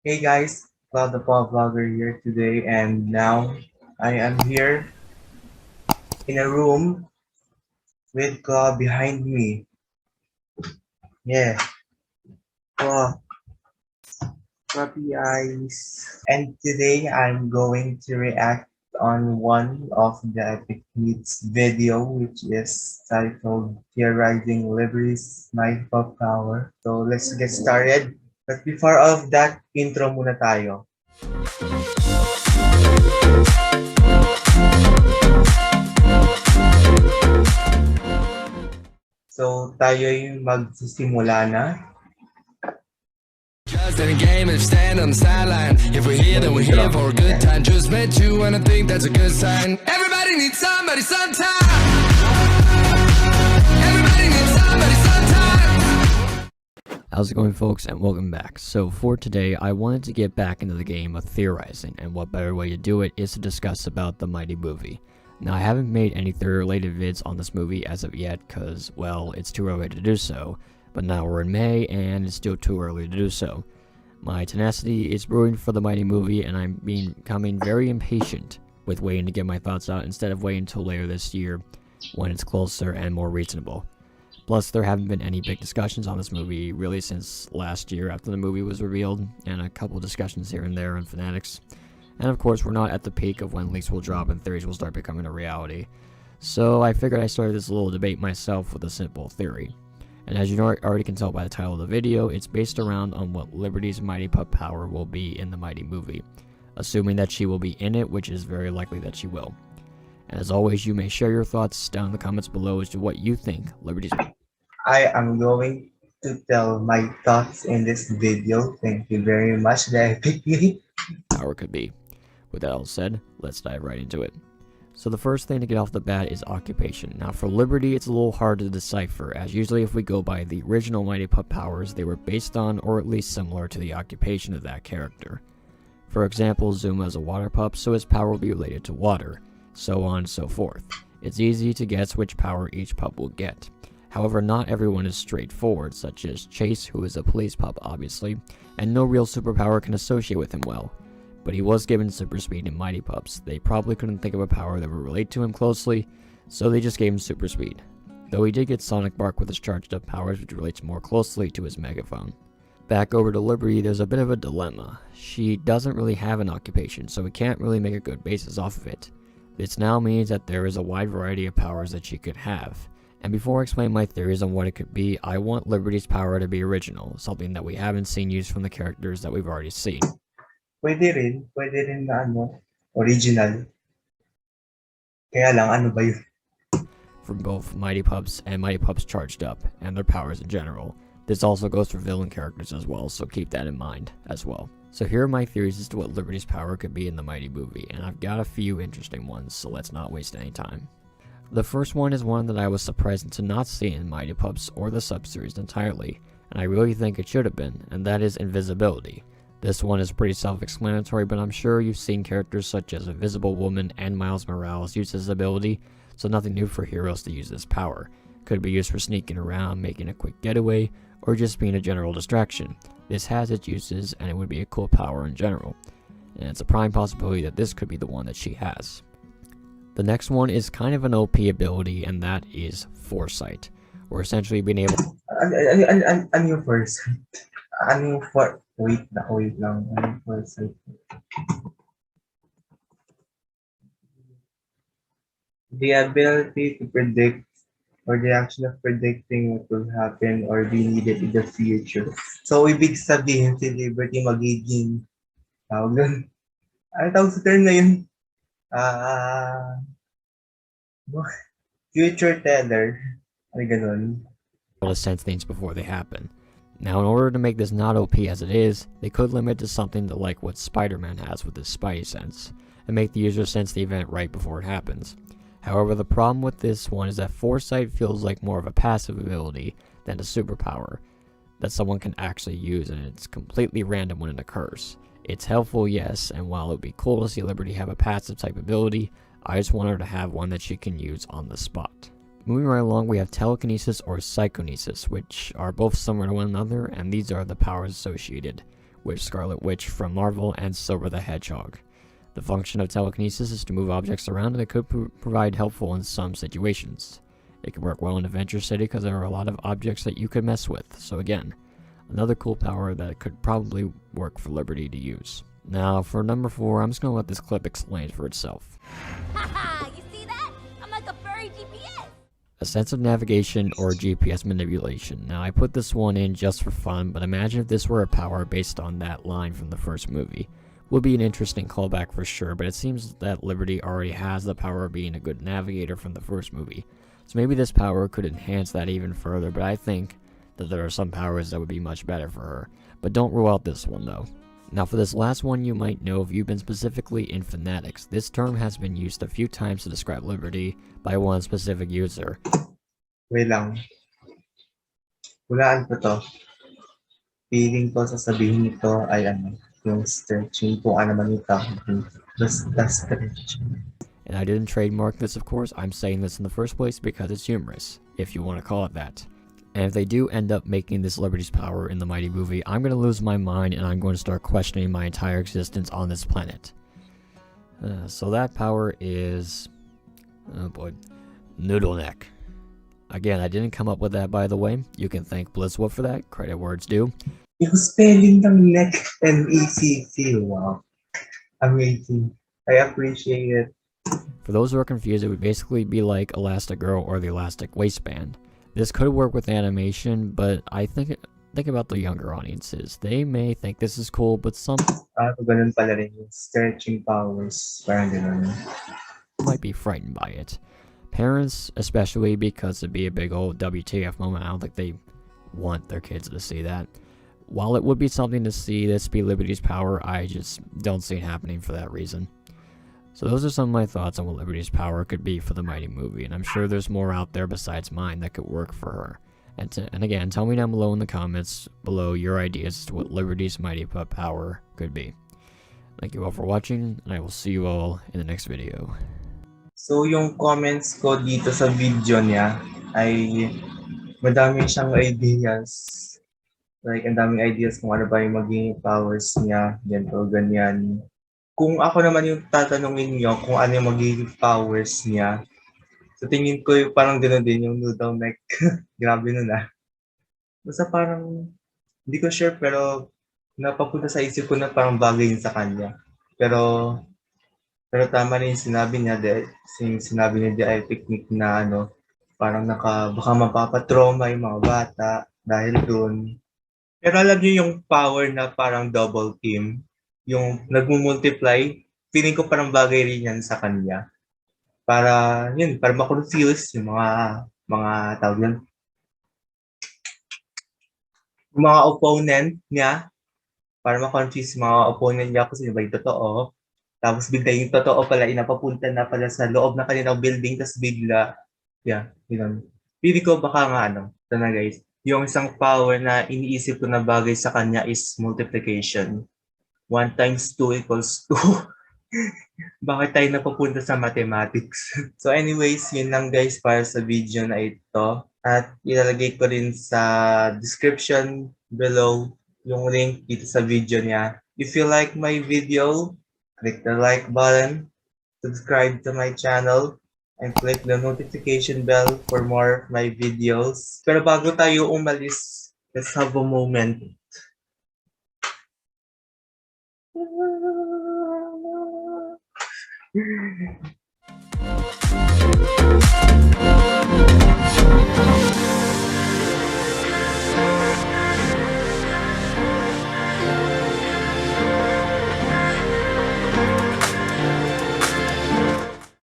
Hey guys, the PAWVlogger here today, and now I am here in a room with Claw behind me. Yeah, Claw, puppy eyes. And today I'm going to react on one of the Epic Meats video, which is titled Theorizing Liberty's Mindfuck Power. So let's get started. But before all of that, intro muna tayo. So tayo yung magsisimula na. Just in a game and stand on the sideline. If we're here, then we're here for a good time. Just met you and I think that's a good sign. Everybody needs somebody sometime. Everybody needs somebody sometime. How's it going, folks, and welcome back. So for today, I wanted to get back into the game of theorizing, and what better way to do it is to discuss about the Mighty movie. Now, I haven't made any theory-related vids on this movie as of yet, because, well, it's too early to do so. But now we're in May, and it's still too early to do so. My tenacity is brewing for the Mighty movie, and I'm becoming very impatient with waiting to get my thoughts out instead of waiting until later this year when it's closer and more reasonable. Plus, there haven't been any big discussions on this movie really since last year after the movie was revealed, and a couple discussions here and there on Fanatics. And of course, we're not at the peak of when leaks will drop and theories will start becoming a reality. So I figured I started this little debate myself with a simple theory. And as you already can tell by the title of the video, it's based around on what Liberty's Mighty Pup power will be in the Mighty movie, assuming that she will be in it, which is very likely that she will. And as always, you may share your thoughts down in the comments below as to what you think Liberty's I am going to tell my thoughts in this video. Thank you very much, Da3picmeat's. power could be. With that all said, let's dive right into it. So the first thing to get off the bat is occupation. Now for Liberty, it's a little hard to decipher, as usually if we go by the original Mighty Pup powers, they were based on or at least similar to the occupation of that character. For example, Zuma is a water pup, so his power will be related to water, so on and so forth. It's easy to guess which power each pup will get. However, not everyone is straightforward, such as Chase, who is a police pup obviously, and no real superpower can associate with him well. But he was given super speed in Mighty Pups. They probably couldn't think of a power that would relate to him closely, so they just gave him super speed. Though he did get Sonic Bark with his charged up powers, which relates more closely to his megaphone. Back over to Liberty, there's a bit of a dilemma. She doesn't really have an occupation, so we can't really make a good basis off of it. This now means that there is a wide variety of powers that she could have. And before I explain my theories on what it could be, I want Liberty's power to be original, something that we haven't seen used from the characters that we've already seen. Pwede rin na original. Kaya lang, ano ba yun? From both Mighty Pups and Mighty Pups Charged Up, and their powers in general. This also goes for villain characters as well, so keep that in mind as well. So here are my theories as to what Liberty's power could be in the Mighty movie, and I've got a few interesting ones, so let's not waste any time. The first one is one that I was surprised to not see in Mighty Pups or the sub-series entirely, and I really think it should have been, and that is invisibility. This one is pretty self-explanatory, but I'm sure you've seen characters such as Invisible Woman and Miles Morales use this ability, so nothing new for heroes to use this power. Could be used for sneaking around, making a quick getaway, or just being a general distraction. This has its uses, and it would be a cool power in general, and it's a prime possibility that this could be the one that she has. The next one is kind of an OP ability, and that is Foresight, or essentially being able Ano yung first? Ano yung for... Wait lang. Ano yung foresight? The ability to predict or the action of predicting what will happen or be needed in the future. So, ibig sabihin si Liberty magiging tawag nun. Ano tawag sa term na yun? Future teller. Ay, ganun. to sense things before they happen. Now, in order to make this not OP as it is, they could limit to something like what Spider-Man has with his Spidey sense, and make the user sense the event right before it happens. However, the problem with this one is that Foresight feels like more of a passive ability than a superpower that someone can actually use, and it's completely random when it occurs. It's helpful, yes, and while it would be cool to see Liberty have a passive type ability, I just want her to have one that she can use on the spot. Moving right along, we have telekinesis or psychokinesis, which are both similar to one another, and these are the powers associated with Scarlet Witch from Marvel and Silver the Hedgehog. The function of telekinesis is to move objects around, and it could provide helpful in some situations. It could work well in Adventure City because there are a lot of objects that you could mess with, so again, another cool power that could probably work for Liberty to use. Now, for number 4, I'm just going to let this clip explain for itself. Haha, you see that? I'm like a furry GPS. A sense of navigation or GPS manipulation. Now, I put this one in just for fun, but imagine if this were a power based on that line from the first movie. Would be an interesting callback for sure, but it seems that Liberty already has the power of being a good navigator from the first movie. So maybe this power could enhance that even further, but I think that there are some powers that would be much better for her. But don't rule out this one though. Now for this last one, you might know if you've been specifically in Fanatics. This term has been used a few times to describe Liberty by one specific user. Wait lang. Hulaan ko to. Feeling ko sasabihin nito ay yung stretching po naman ito. Basta stretching. And I didn't trademark this, of course. I'm saying this in the first place because it's humorous, if you want to call it that. And if they do end up making this Liberty's power in the Mighty movie, I'm going to lose my mind and I'm going to start questioning my entire existence on this planet. So that power is... oh boy. Noodle neck. Again, I didn't come up with that, by the way. You can thank Blizzwood for that. Credit where it's due. Yung spelling ng neck, N-E-C-C. Wow. Amazing. I appreciate it. For those who are confused, it would basically be like Elastigirl or the Elastic Waistband. This could work with animation, but I think about the younger audiences. They may think this is cool, but some Ganun pala rin yung stretching powers. Parang ganun. might be frightened by it. Parents, especially, because it'd be a big old WTF moment. I don't think they want their kids to see that. While it would be something to see this be Liberty's power, I just don't see it happening for that reason. So those are some of my thoughts on what Liberty's power could be for the Mighty movie, and I'm sure there's more out there besides mine that could work for her. And again, tell me down below in the comments below your ideas as to what Liberty's Mighty Pup power could be. Thank you all for watching, and I will see you all in the next video. So yung comments ko dito sa video niya ay madami siyang ideas. Like, ang daming ideas kung ano ba yung magiging powers niya, ganito, ganyan. Kung ako naman yung tatanungin niyo kung ano yung magiging powers niya, so tingin ko yung parang gano'n din yung noodle neck. Grabe nun ah. Basta parang, hindi ko sure pero napapunta sa isip ko na parang bagay yun sa kanya. Pero tama na yung sinabi niya, sinabi ni Da3picmeat na parang baka mapapatrauma yung mga bata dahil dun. Pero alam niyo yung power na parang double team, yung nagmumultiply, feeling ko parang bagay rin yan sa kanya. Para ma-confuse yung mga tawag yan. Yung mga opponent niya, para ma-confuse yung mga opponent niya kung sino ba yung totoo. Tapos bigla yung totoo pala, inapapunta na pala sa loob ng kanilang building, tapos bigla, yun. Feeling ko baka nga ito na guys. Yung isang power na iniisip ko na bagay sa kanya is multiplication. 1 times 2 equals 2. Bakit tayo napapunta sa mathematics? So anyways, yun lang guys para sa video na ito. At ilalagay ko rin sa description below yung link dito sa video niya. If you like my video, click the like button, subscribe to my channel, and click the notification bell for more of my videos. Pero bago tayo umalis, let's have a moment.